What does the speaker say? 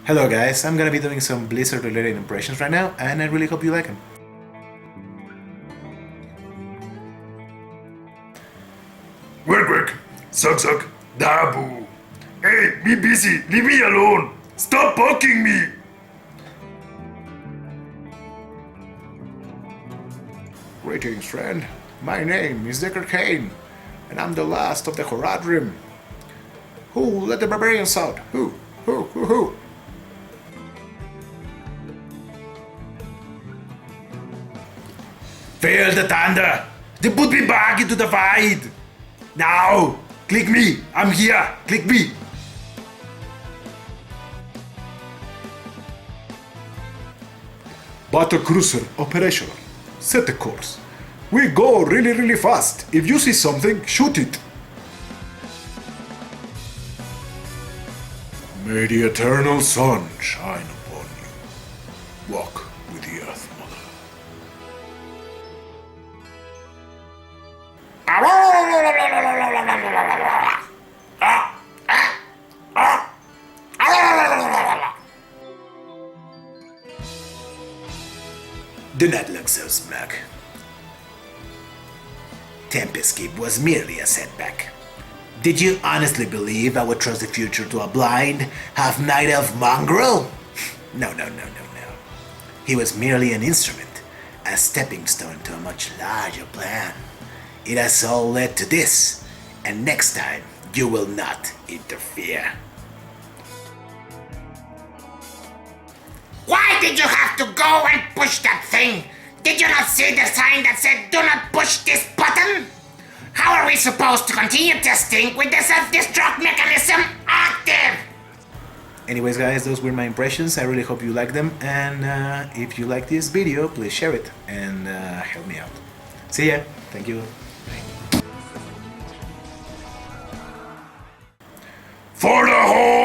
Hello guys, I'm gonna be doing some Blizzard related impressions right now, and I really hope you like them. Work, work. Suck, suck. Dabu. Hey, be busy. Leave me alone. Stop poking me. Greetings, friend. My name is Decker Kane, and I'm the last of the Horadrim. Who let the barbarians out? Who? Who? Feel the thunder. They put me back into the fight. Now, click me. I'm here. Click me. Battle cruiser operational. Set the course. We go really fast. If you see something, shoot it. May the eternal sun shine upon you. Walk with the earth, mother. Do not look so smug. Tempest Keep was merely a setback. Did you honestly believe I would trust the future to a blind, half-night elf mongrel? No. He was merely an instrument, a stepping stone to a much larger plan. It has all led to this, and next time you will not interfere. Why did you have to go and push that thing? Did you not see the sign that said do not push this button? How are we supposed to continue testing with the self-destruct mechanism active? Anyways guys, those were my impressions. I really hope you like them, and if you like this video, please share it and help me out. See ya. Thank you. For the whole